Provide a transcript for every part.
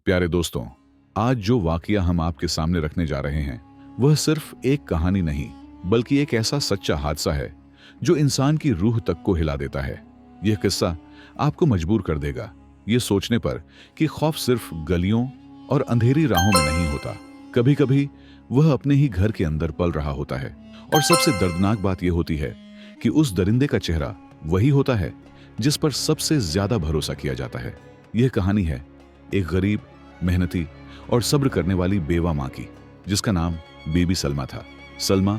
प्यारे दोस्तों, आज जो वाकया हम आपके सामने रखने जा रहे हैं वह सिर्फ एक कहानी नहीं बल्कि एक ऐसा सच्चा हादसा है जो इंसान की रूह तक को हिला देता है। यह किस्सा आपको मजबूर कर देगा ये सोचने पर कि खौफ सिर्फ गलियों और अंधेरी राहों में नहीं होता, कभी कभी वह अपने ही घर के अंदर पल रहा होता है। और सबसे दर्दनाक बात यह होती है कि उस दरिंदे का चेहरा वही होता है जिस पर सबसे ज्यादा भरोसा किया जाता है। यह कहानी है एक गरीब, मेहनती और सब्र करने वाली बेवा माँ की, जिसका नाम बीबी सलमा था। सलमा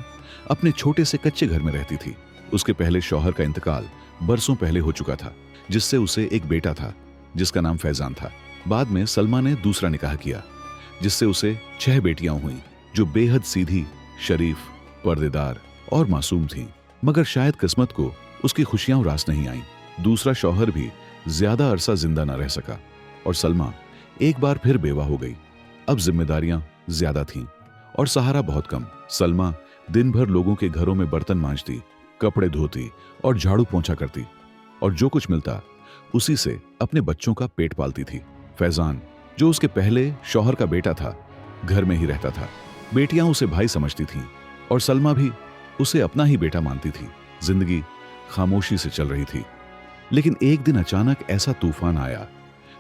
अपने छोटे से कच्चे घर में रहती थी। उसके पहले शौहर का इंतकाल बरसों पहले हो चुका था, जिससे उसे एक बेटा था जिसका नाम फैजान था। बाद में सलमा ने दूसरा निकाह किया जिससे उसे 6 बेटियां हुईं जो बेहद सीधी, शरीफ, पर्देदार और मासूम थीं। मगर शायद किस्मत को उसकी खुशियां उदास नहीं आईं। दूसरा शौहर भी ज्यादा अरसा जिंदा न रह सका और सलमा एक बार फिर बेवा हो गई। अब जिम्मेदारियां ज्यादा थीं और सहारा बहुत कम। सलमा दिन भर लोगों के घरों में बर्तन मांजती, कपड़े धोती और झाड़ू पोंछा करती और जो कुछ मिलता उसी से अपने बच्चों का पेट पालती थी। फैजान, जो उसके पहले शौहर का बेटा था, घर में ही रहता था। बेटियां उसे भाई समझती थीं और सलमा भी उसे अपना ही बेटा मानती थी। जिंदगी खामोशी से चल रही थी, लेकिन एक दिन अचानक ऐसा तूफान आया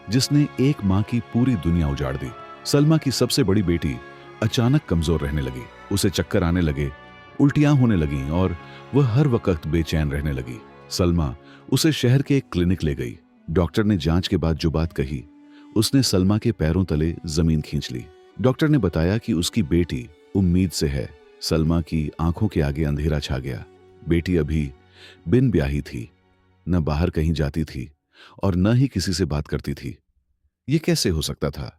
जिसने एक माँ की पूरी दुनिया उजाड़ दी। सलमा की सबसे बड़ी बेटी अचानक कमजोर रहने लगी। उसे चक्कर आने लगे, उल्टियां होने लगीं और वह हर वक्त बेचैन रहने लगी। सलमा उसे शहर के एक क्लिनिक ले गई। डॉक्टर ने जांच के बाद जो बात कही, उसने सलमा के पैरों तले जमीन खींच ली। डॉक्टर ने बताया कि उसकी बेटी उम्मीद से है। सलमा की आंखों के आगे अंधेरा छा गया। बेटी अभी बिन ब्याही थी, न बाहर कहीं जाती थी और न ही किसी से बात करती थी। ये कैसे हो सकता था?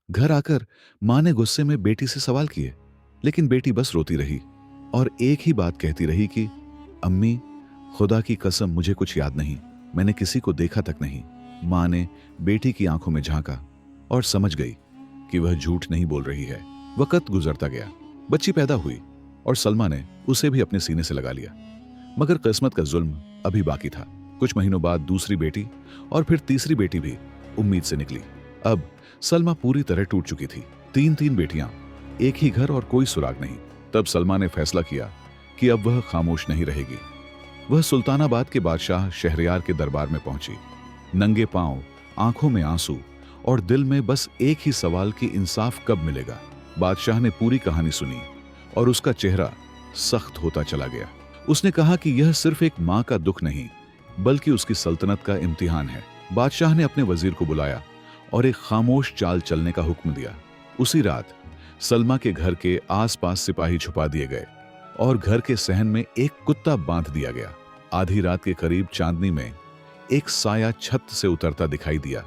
घर आकर मां ने गुस्से में बेटी से सवाल किए, लेकिन बेटी बस रोती रही और एक ही बात कहती रही कि अम्मी, खुदा की कसम मुझे कुछ याद नहीं, मैंने किसी को देखा तक नहीं। मां ने बेटी की आंखों में झांका और समझ गई कि वह झूठ नहीं बोल रही है। वक्त गुजरता गया, बच्ची पैदा हुई और सलमा ने उसे भी अपने सीने से लगा लिया। मगर किस्मत का जुल्म अभी बाकी था। कुछ महीनों बाद दूसरी बेटी और फिर तीसरी बेटी भी उम्मीद से निकली। अब सलमा पूरी तरह टूट चुकी थी। 3 बेटियां, एक ही घर और कोई सुराग नहीं। तब सलमा ने फैसला किया कि अब वह खामोश नहीं रहेगी। वह सुल्तानाबाद के बादशाह शहरयार के दरबार में पहुंची। नंगे पांव, आंखों में आंसू और दिल में बस एक ही सवाल कि इंसाफ कब मिलेगा। बादशाह ने पूरी कहानी सुनी और उसका चेहरा सख्त होता चला गया। उसने कहा कि यह सिर्फ एक मां का दुख नहीं बल्कि उसकी सल्तनत का इम्तिहान है। बादशाह ने अपने वजीर को बुलाया और एक खामोश चाल चलने का हुक्म दिया। उसी रात सलमा के घर के आसपास सिपाही छुपा दिए गए और घर के सहन में एक कुत्ता बांध दिया गया। आधी रात के करीब चांदनी में एक साया छत से उतरता दिखाई दिया।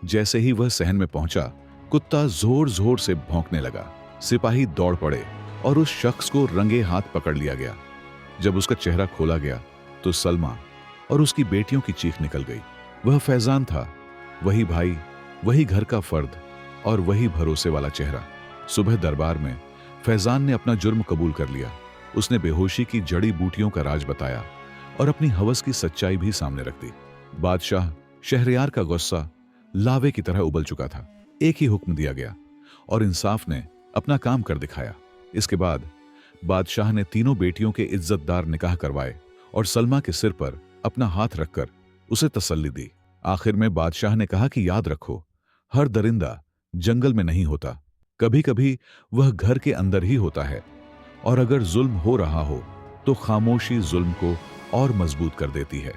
जैसे ही वह सहन में पहुंचा, कुत्ता जोर जोर से भौंकने लगा। सिपाही दौड़ पड़े और उस शख्स को रंगे हाथ पकड़ लिया गया। जब उसका चेहरा खोला गया तो सलमा और उसकी बेटियों की चीख निकल गई। वह फैजान था, वही भाई, वही घर का फर्द और वही भरोसे वाला चेहरा। सुबह दरबार में फैजान ने अपना जुर्म कबूल कर लिया। उसने बेहोशी की जड़ी बूटियों का राज बताया और अपनी हवस की सच्चाई भी सामने रख दी। बादशाह शहरयार का गुस्सा लावे की तरह उबल चुका था। एक ही हुक्म दिया गया और इंसाफ ने अपना काम कर दिखाया। इसके बाद बादशाह ने तीनों बेटियों के इज्जतदार निकाह करवाए और सलमा के सिर पर अपना हाथ रखकर उसे तसल्ली दी। आखिर में बादशाह ने कहा कि याद रखो, हर दरिंदा जंगल में नहीं होता, कभी कभी वह घर के अंदर ही होता है और अगर जुल्म हो रहा हो तो खामोशी जुल्म को और मजबूत कर देती है।